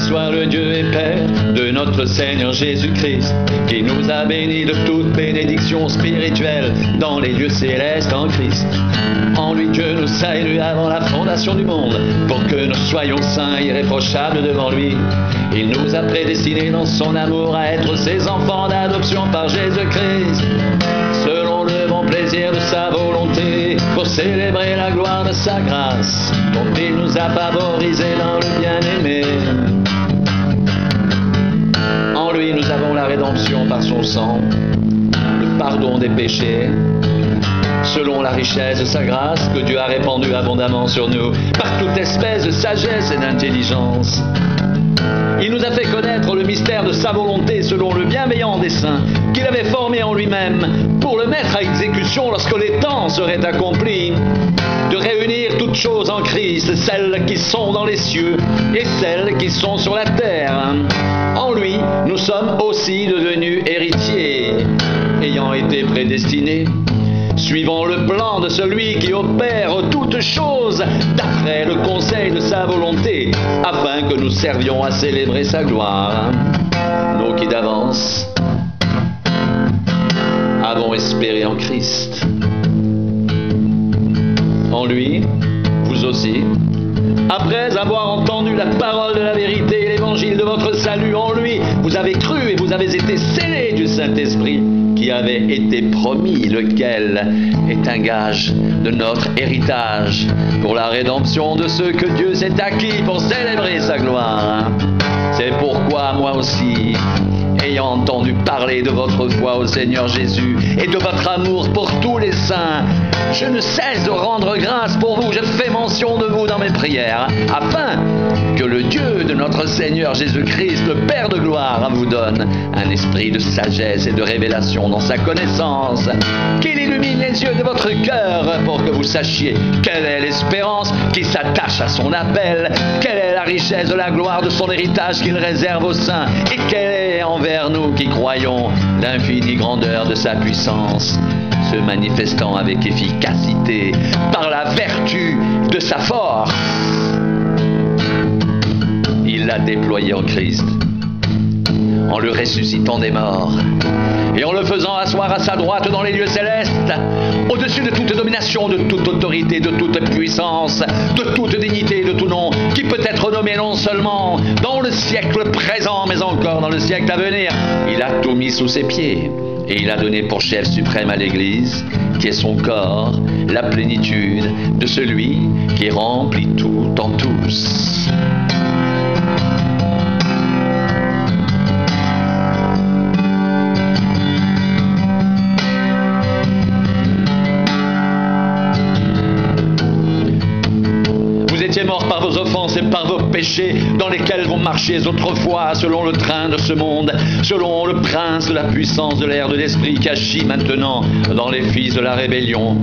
soit le Dieu et Père de notre Seigneur Jésus-Christ, qui nous a bénis de toute bénédiction spirituelle dans les lieux célestes en Christ. En lui, Dieu nous a élus avant la fondation du monde, pour que nous soyons saints et irréprochables devant lui. Il nous a prédestinés dans son amour à être ses enfants d'adoption par Jésus-Christ, selon le bon plaisir de sa volonté, pour célébrer la gloire de sa grâce, dont il nous a favorisés dans le bien-aimé. En lui, nous avons la rédemption par son sang, le pardon des péchés, selon la richesse de sa grâce que Dieu a répandue abondamment sur nous, par toute espèce de sagesse et d'intelligence. Il nous a fait connaître le mystère de sa volonté selon le bienveillant dessein qu'il avait formé en lui-même pour le mettre à exécution lorsque les temps seraient accomplis, de réunir toutes choses en Christ, celles qui sont dans les cieux et celles qui sont sur la terre. En lui, nous sommes aussi devenus héritiers, ayant été prédestinés, suivant le plan de celui qui opère toutes choses d'après le conseil de sa volonté, afin que nous servions à célébrer sa gloire. Nous qui d'avance avons espéré en Christ. En lui, vous aussi, après avoir entendu la parole de la vérité et l'évangile de votre salut, en lui, vous avez cru et vous avez été scellés du Saint-Esprit qui avait été promis, lequel est un gage de notre héritage pour la rédemption de ceux que Dieu s'est acquis pour célébrer sa gloire. C'est pourquoi moi aussi, ayant entendu parler de votre foi au Seigneur Jésus et de votre amour pour tous les saints, je ne cesse de rendre grâce pour vous. Je fais mention de vous dans mes prières, afin que le Dieu de notre Seigneur Jésus-Christ, le Père de gloire, vous donne un esprit de sagesse et de révélation dans sa connaissance, qu'il illumine les yeux de votre cœur pour que vous sachiez quelle est l'espérance qui s'attache à son appel, quelle est la richesse de la gloire de son héritage qu'il réserve aux saints, et quelle est envers nous qui croyons l'infinie grandeur de sa puissance, se manifestant avec efficacité par la vertu de sa force. Il l'a déployé en Christ, en le ressuscitant des morts et en le faisant asseoir à sa droite dans les lieux célestes, au-dessus de toute domination, de toute autorité, de toute puissance, de toute dignité, de tout nom, qui peut être nommé non seulement dans le siècle présent, mais encore dans le siècle à venir. Il a tout mis sous ses pieds. Et il a donné pour chef suprême à l'Église, qui est son corps, la plénitude de celui qui remplit tout en tous. Vous étiez morts par vos offenses et par vos péchés, dans lesquels vous marchiez autrefois selon le train de ce monde, selon le prince de la puissance de l'air de l'esprit qui agit maintenant dans les fils de la rébellion.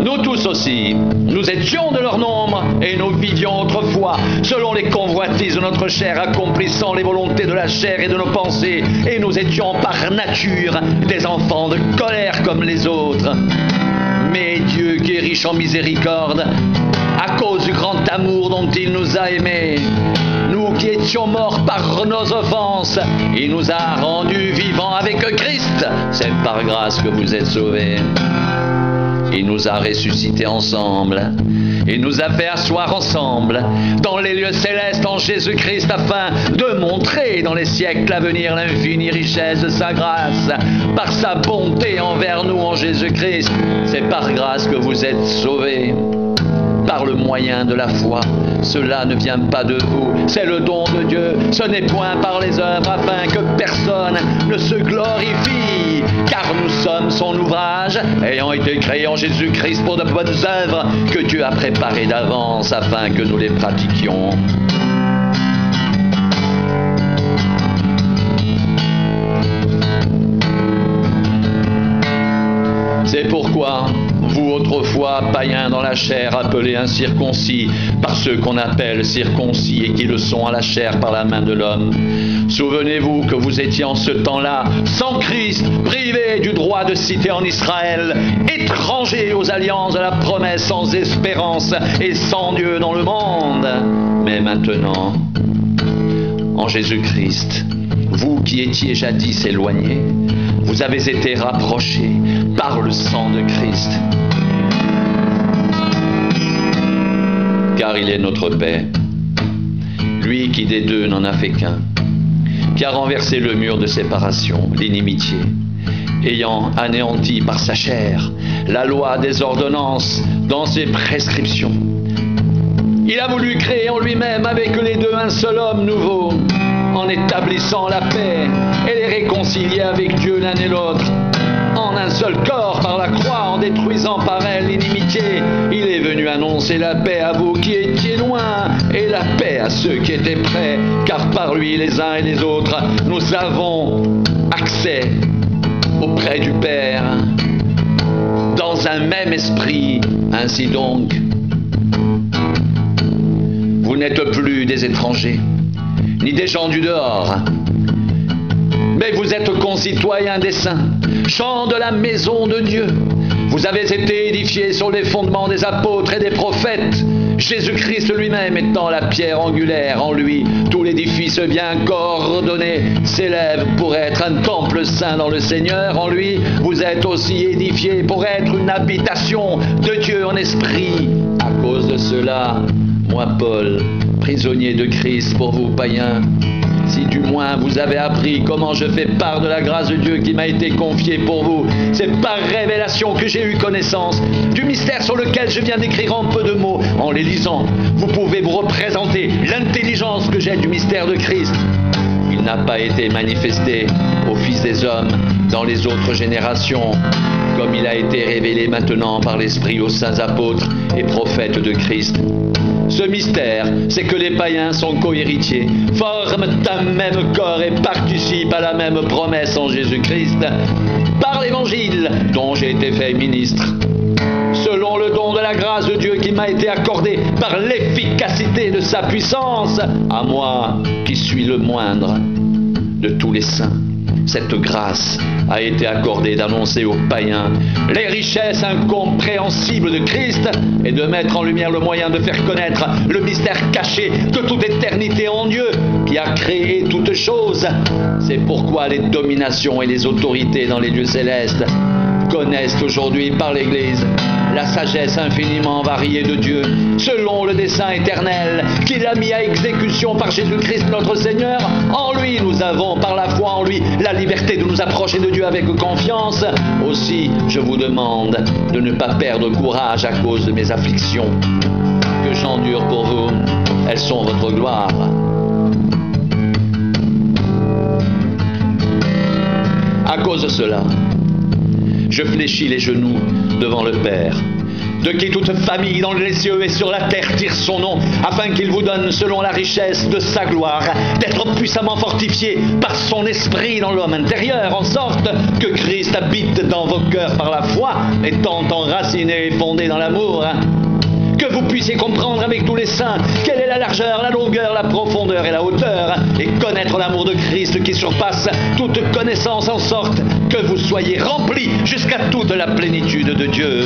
Nous tous aussi, nous étions de leur nombre et nous vivions autrefois selon les convoitises de notre chair, accomplissant les volontés de la chair et de nos pensées, et nous étions par nature des enfants de colère comme les autres. Mais Dieu, qui est riche en miséricorde, à cause du grand amour dont il nous a aimés, nous qui étions morts par nos offenses, il nous a rendus vivants avec Christ. C'est par grâce que vous êtes sauvés. Il nous a ressuscités ensemble. Il nous a fait asseoir ensemble dans les lieux célestes en Jésus-Christ, afin de montrer dans les siècles à venir l'infinie richesse de sa grâce par sa bonté envers nous en Jésus-Christ. C'est par grâce que vous êtes sauvés, par le moyen de la foi. Cela ne vient pas de vous, c'est le don de Dieu. Ce n'est point par les œuvres, afin que personne ne se glorifie, car nous sommes son ouvrage, ayant été créés en Jésus-Christ pour de bonnes œuvres que Dieu a préparées d'avance afin que nous les pratiquions. C'est pourquoi vous autrefois, païens dans la chair, appelés incirconcis par ceux qu'on appelle circoncis et qui le sont à la chair par la main de l'homme. Souvenez-vous que vous étiez en ce temps-là sans Christ, privés du droit de cité en Israël, étrangers aux alliances de la promesse, sans espérance et sans Dieu dans le monde. Mais maintenant, en Jésus-Christ. Vous qui étiez jadis éloignés, vous avez été rapprochés par le sang de Christ. Car il est notre paix, lui qui des deux n'en a fait qu'un, qui a renversé le mur de séparation, l'inimitié, ayant anéanti par sa chair la loi des ordonnances dans ses prescriptions. Il a voulu créer en lui-même avec les deux un seul homme nouveau, en établissant la paix et les réconcilier avec Dieu l'un et l'autre, en un seul corps par la croix, en détruisant par elle l'inimitié. Il est venu annoncer la paix à vous qui étiez loin et la paix à ceux qui étaient près, car par lui les uns et les autres nous avons accès auprès du Père dans un même esprit. Ainsi donc, vous n'êtes plus des étrangers ni des gens du dehors, mais vous êtes concitoyens des saints, gens de la maison de Dieu. Vous avez été édifiés sur les fondements des apôtres et des prophètes, Jésus-Christ lui-même étant la pierre angulaire. En lui, tout l'édifice bien coordonné s'élève pour être un temple saint dans le Seigneur. En lui, vous êtes aussi édifiés pour être une habitation de Dieu en esprit. À cause de cela, moi, Paul, prisonnier de Christ pour vous païens, si du moins vous avez appris comment je fais part de la grâce de Dieu qui m'a été confiée pour vous, c'est par révélation que j'ai eu connaissance du mystère sur lequel je viens d'écrire en peu de mots. En les lisant, vous pouvez vous représenter l'intelligence que j'ai du mystère de Christ. Il n'a pas été manifesté aux fils des hommes dans les autres générations, comme il a été révélé maintenant par l'Esprit aux saints apôtres et prophètes de Christ. Ce mystère, c'est que les païens sont co-héritiers, forment un même corps et participent à la même promesse en Jésus-Christ, par l'Évangile dont j'ai été fait ministre, selon le don de la grâce de Dieu qui m'a été accordé par l'efficacité de sa puissance, à moi qui suis le moindre de tous les saints. Cette grâce a été accordée d'annoncer aux païens les richesses incompréhensibles de Christ et de mettre en lumière le moyen de faire connaître le mystère caché de toute éternité en Dieu qui a créé toutes choses. C'est pourquoi les dominations et les autorités dans les lieux célestes connaissent aujourd'hui par l'Église la sagesse infiniment variée de Dieu, selon le dessein éternel qu'il a mis à exécution par Jésus-Christ notre Seigneur. En lui, nous avons, par la foi en lui, la liberté de nous approcher de Dieu avec confiance. Aussi, je vous demande de ne pas perdre courage à cause de mes afflictions, que j'endure pour vous. Elles sont votre gloire. À cause de cela, je fléchis les genoux devant le Père, de qui toute famille dans les cieux et sur la terre tire son nom, afin qu'il vous donne, selon la richesse de sa gloire, d'être puissamment fortifié par son esprit dans l'homme intérieur, en sorte que Christ habite dans vos cœurs par la foi, étant enraciné et fondé dans l'amour. Que vous puissiez comprendre avec tous les saints quelle est la largeur, la longueur, la profondeur et la hauteur, et connaître l'amour de Christ qui surpasse toute connaissance, en sorte que vous soyez remplis jusqu'à toute la plénitude de Dieu.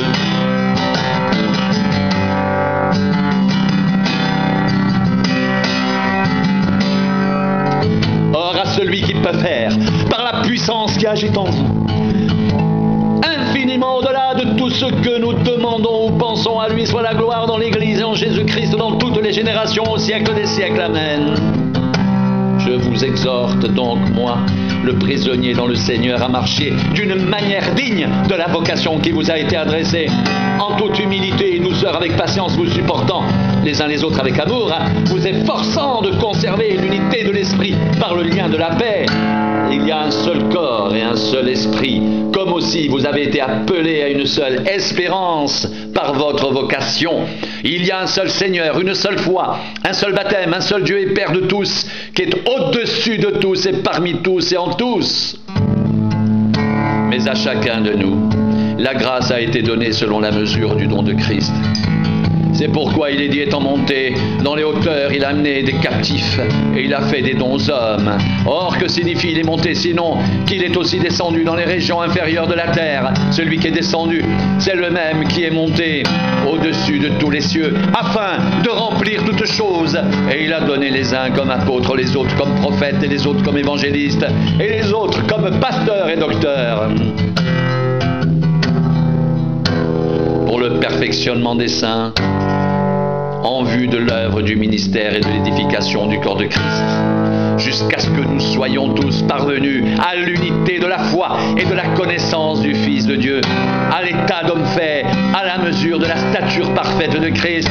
Or, à celui qui peut faire, par la puissance qui agit en vous, infiniment au-delà de tout ce que nous demandons ou pensons, à lui soit la gloire dans l'Église et en Jésus-Christ dans toutes les générations, au siècle des siècles. Amen. Je vous exhorte donc, moi, le prisonnier dans le Seigneur, à marcher d'une manière digne de la vocation qui vous a été adressée, en toute humilité et douceur, avec patience, vous supportant les uns les autres avec amour, vous efforçant de conserver l'unité de l'esprit par le lien de la paix. Il y a un seul corps et un seul esprit, comme aussi vous avez été appelés à une seule espérance par votre vocation. Il y a un seul Seigneur, une seule foi, un seul baptême, un seul Dieu et Père de tous, qui est au-dessus de tous et parmi tous et en tous. Mais à chacun de nous, la grâce a été donnée selon la mesure du don de Christ. C'est pourquoi il est dit étant monté dans les hauteurs, il a amené des captifs et il a fait des dons aux hommes. Or, que signifie il est monté sinon qu'il est aussi descendu dans les régions inférieures de la terre? Celui qui est descendu, c'est le même qui est monté au-dessus de tous les cieux, afin de remplir toutes choses. Et il a donné les uns comme apôtres, les autres comme prophètes, et les autres comme évangélistes, et les autres comme pasteurs et docteurs, pour le perfectionnement des saints, en vue de l'œuvre du ministère et de l'édification du corps de Christ, jusqu'à ce que nous soyons tous parvenus à l'unité de la foi et de la connaissance du Fils de Dieu, à l'état d'homme fait, à la mesure de la stature parfaite de Christ.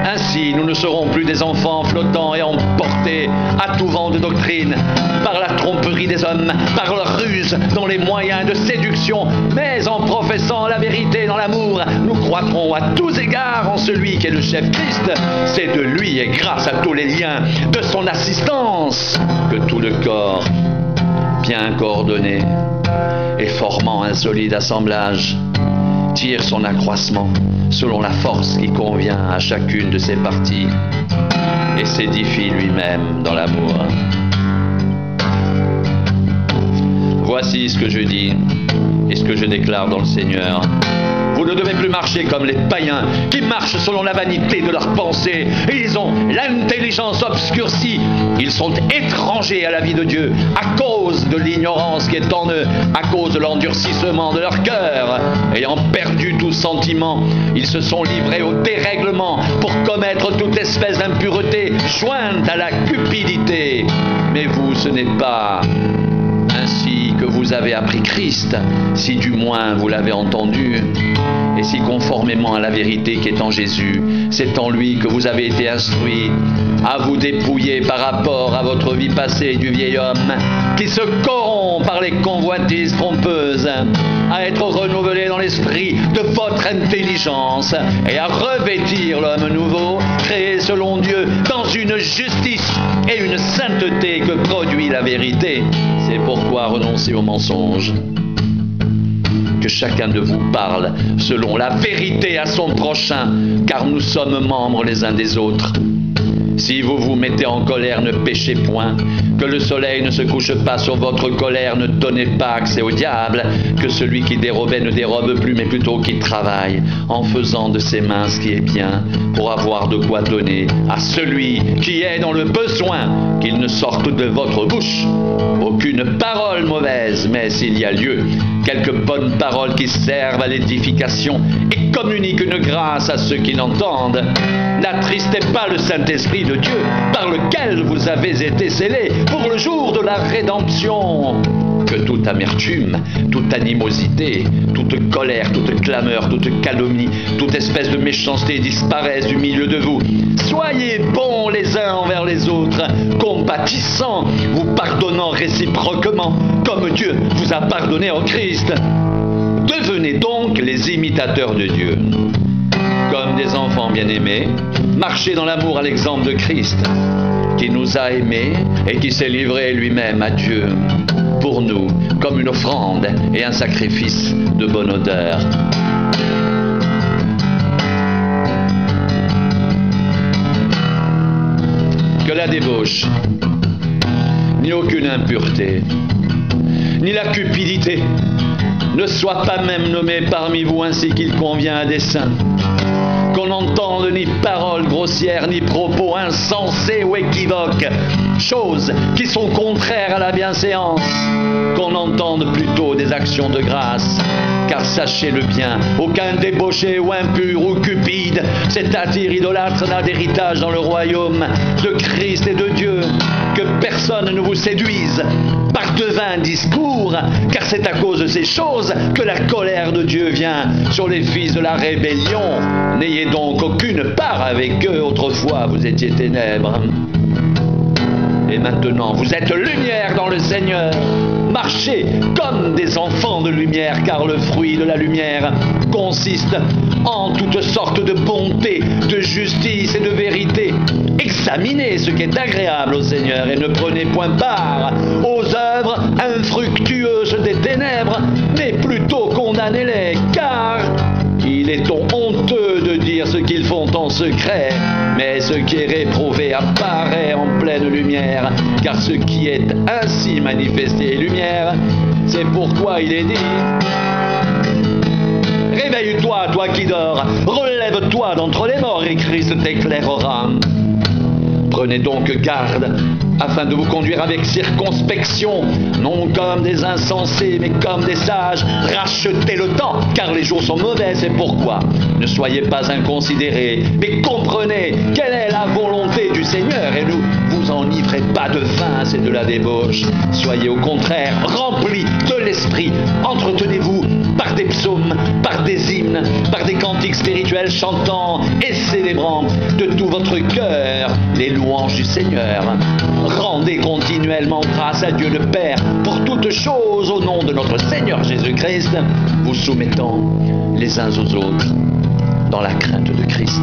Ainsi, nous ne serons plus des enfants flottants et emportés à tout vent de doctrine, par la tromperie des hommes, par leur ruse dans les moyens de séduction, mais en professant la vérité dans l'amour, nous croîtrons à tous égards en celui qui est le chef Christ. C'est de lui et grâce à tous les liens de son assistance que tout le corps, bien coordonné et formant un solide assemblage, tire son accroissement selon la force qui convient à chacune de ses parties et s'édifie lui-même dans l'amour. Voici ce que je dis et ce que je déclare dans le Seigneur. Vous ne devez plus marcher comme les païens qui marchent selon la vanité de leurs pensées. Ils ont l'intelligence obscurcie. Ils sont étrangers à la vie de Dieu à cause de l'ignorance qui est en eux, à cause de l'endurcissement de leur cœur. Ayant perdu tout sentiment, ils se sont livrés au dérèglement pour commettre toute espèce d'impureté jointe à la cupidité. Mais vous, ce n'est pas ainsi que vous avez appris Christ, si du moins vous l'avez entendu, et si conformément à la vérité qui est en Jésus, c'est en lui que vous avez été instruits, à vous dépouiller par rapport à votre vie passée du vieil homme, qui se corrompt par les convoitises trompeuses, à être renouvelé dans l'esprit de votre intelligence, et à revêtir l'homme nouveau, créé selon Dieu, dans une justice et une sainteté que produit la vérité. C'est pourquoi renoncez au mensonge. Que chacun de vous parle selon la vérité à son prochain, car nous sommes membres les uns des autres. Si vous vous mettez en colère, ne péchez point. Que le soleil ne se couche pas sur votre colère, ne donnez pas accès au diable. Que celui qui dérobait ne dérobe plus, mais plutôt qu'il travaille, en faisant de ses mains ce qui est bien, pour avoir de quoi donner à celui qui est dans le besoin. Qu'il ne sorte de votre bouche aucune parole mauvaise, mais s'il y a lieu, quelques bonnes paroles qui servent à l'édification et communiquent une grâce à ceux qui l'entendent. N'attristez pas le Saint-Esprit de Dieu, par lequel vous avez été scellés pour le jour de la rédemption. Que toute amertume, toute animosité, toute colère, toute clameur, toute calomnie, toute espèce de méchanceté disparaisse du milieu de vous. Soyez bons les uns envers les autres, compatissants, vous pardonnant réciproquement, comme Dieu vous a pardonné en Christ. Devenez donc les imitateurs de Dieu. Comme des enfants bien-aimés, marchez dans l'amour à l'exemple de Christ, qui nous a aimés et qui s'est livré lui-même à Dieu pour nous, comme une offrande et un sacrifice de bonne odeur. Que la débauche, ni aucune impureté, ni la cupidité ne soient pas même nommées parmi vous ainsi qu'il convient à des saints. Qu'on n'entende ni paroles grossières, ni propos insensés ou équivoques, choses qui sont contraires à la bienséance. Qu'on entende plutôt des actions de grâce, car sachez-le bien, aucun débauché ou impur ou cupide, c'est-à-dire idolâtre, n'a d'héritage dans le royaume de Christ et de Dieu. Que personne ne vous séduise par de vains discours, car c'est à cause de ces choses que la colère de Dieu vient sur les fils de la rébellion. N'ayez donc aucune part avec eux. Autrefois vous étiez ténèbres, et maintenant vous êtes lumière dans le Seigneur. Marchez comme des enfants de lumière, car le fruit de la lumière consiste en toutes sortes de bonté, de justice et de vérité. Examinez ce qui est agréable au Seigneur et ne prenez point part aux œuvres infructueuses des ténèbres, mais plutôt condamnez-les, car il est honteux de dire dire ce qu'ils font en secret, mais ce qui est réprouvé apparaît en pleine lumière, car ce qui est ainsi manifesté est lumière. C'est pourquoi il est dit: réveille-toi, toi qui dors, relève-toi d'entre les morts et Christ t'éclairera. Prenez donc garde, afin de vous conduire avec circonspection, non comme des insensés, mais comme des sages. Rachetez le temps, car les jours sont mauvais, c'est pourquoi. Ne soyez pas inconsidérés, mais comprenez quelle est la volonté du Seigneur, et ne vous enivrez pas de vin, c'est de la débauche. Soyez au contraire remplis de l'esprit, entretenez-vous par des psaumes, par des hymnes, par des cantiques spirituels, chantant et célébrant de tout votre cœur les louanges du Seigneur. Rendez continuellement grâce à Dieu le Père pour toutes choses au nom de notre Seigneur Jésus-Christ, vous soumettant les uns aux autres dans la crainte de Christ.